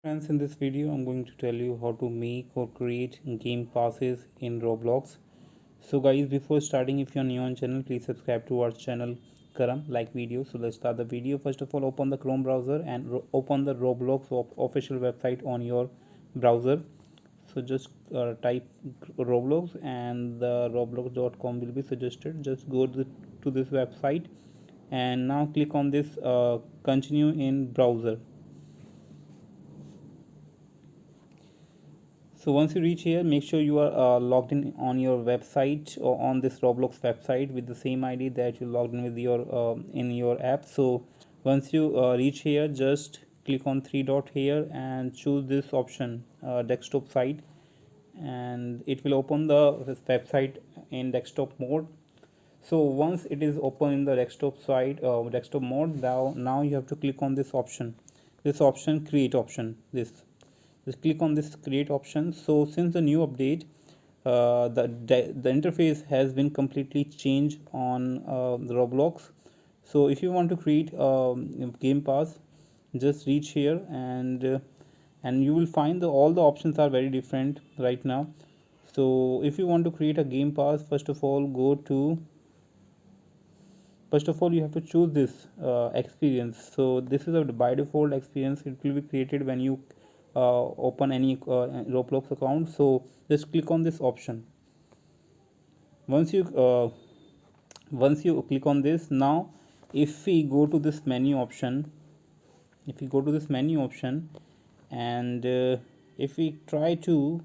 Friends, in this video I'm going to tell you how to make or create game passes in Roblox. So guys, before starting, if you're new on channel, please subscribe to our channel Karam, like video. So let's start the video. First of all, open the Chrome browser and open the Roblox official website on your browser. So just type Roblox and the roblox.com will be suggested. Just go to this website and now click on this continue in browser. So once you reach here, make sure you are logged in on your website or on this Roblox website with the same ID that you logged in with your in your app. So once you reach here, just click on three dot here and choose this option, desktop site, and it will open the website in desktop mode. So once it is open in the desktop mode, now you have to click on this option create option. This just click on this create option. So since the new update, the interface has been completely changed on the Roblox. So if you want to create game pass, just reach here and you will find all the options are very different right now. So if you want to create a game pass, first of all you have to choose this experience. So this is a by default experience. It will be created when you open any Roblox account. So just click on this option. once you uh, Once you click on this, now if we go to this menu option, and if we try to,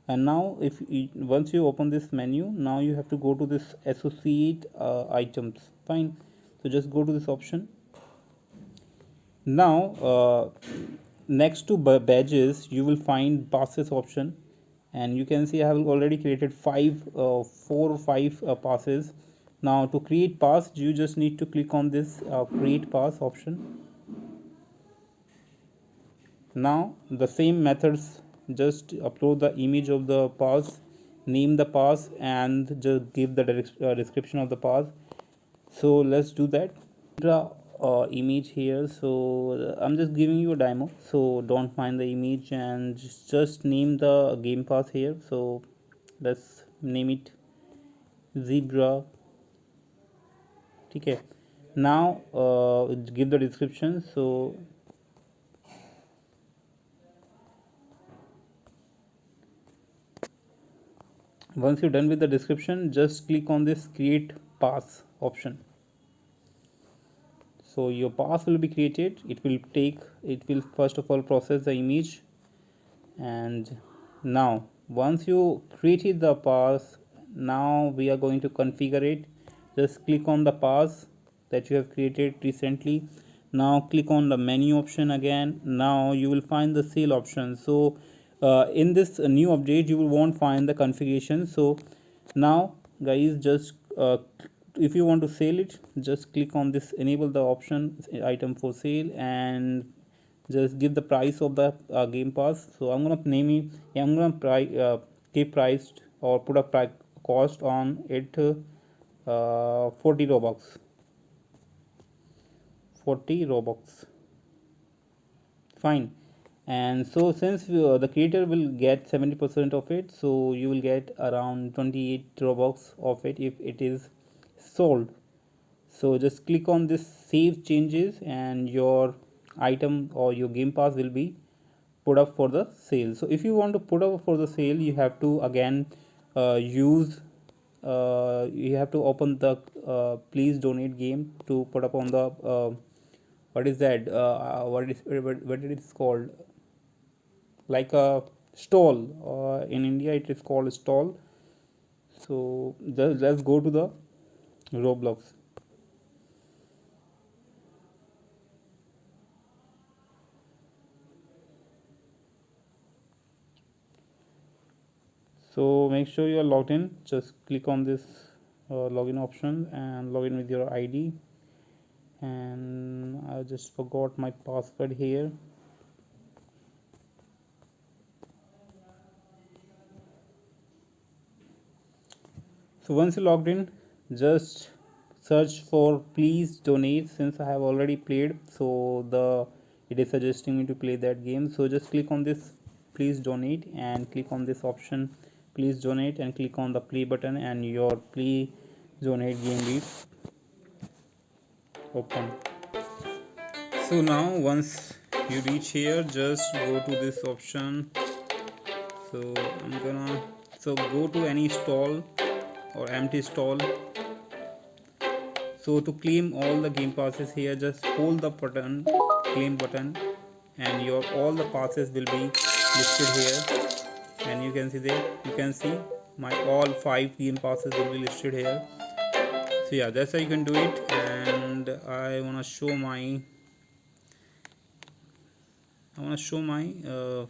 and now if you, once you open this menu, now you have to go to this associate items. Fine. So just go to this option. Now next to badges you will find passes option, and you can see I have already created four or five passes. Now to create pass, you just need to click on this create pass option. Now the same methods, just upload the image of the pass, name the pass, and just give the description of the pass. So let's do that. The image here. So I'm just giving you a demo, so don't mind the image and just name the game pass here. So let's name it zebra. Okay, now give the description. So once you're done with the description, just click on this create pass option. So your pass will be created. It will first of all process the image, and now once you created the pass, now we are going to configure it. Just click on the pass that you have created recently. Now click on the menu option again. Now you will find the sale option. So in this new update you will won't find the configuration. So now guys, just if you want to sell it, just click on this enable the option item for sale, and just give the price of the game pass. So I'm gonna name it, I'm gonna keep priced or put a price cost on it, 40 robux. 40 robux. Fine. And so since the creator will get 70% of it, so you will get around 28 robux of it if it is sold. So just click on this save changes, and your item or your game pass will be put up for the sale. So if you want to put up for the sale, you have to again use you have to open the please donate game to put up on the what is that what it is called, like a stall. In India it is called stall. So let's go to the Roblox. So make sure you are logged in. Just click on this login option and log in with your ID. And I just forgot my password here. So once you logged in, just search for please donate. Since I have already played, so the it is suggesting me to play that game. So just click on this please donate and click on this option please donate and click on the play button, and your play donate game will open. So now once you reach here, just go to this option. So I'm gonna go to any stall or empty stall. So to claim all the game passes here, just hold the button claim button, and your all the passes will be listed here. And you can see there, you can see my all 5 game passes will be listed here. So yeah, that's how you can do it. And I want to show my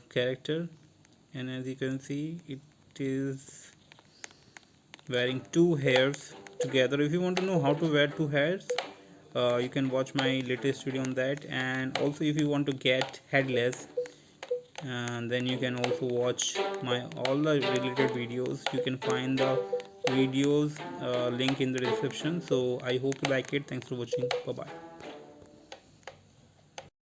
character, and as you can see it is wearing 2 hairs together. If you want to know how to wear 2 hairs, you can watch my latest video on that. And also if you want to get headless, and then you can also watch my all the related videos. You can find the videos link in the description. So I hope you like it. Thanks for watching. Bye bye.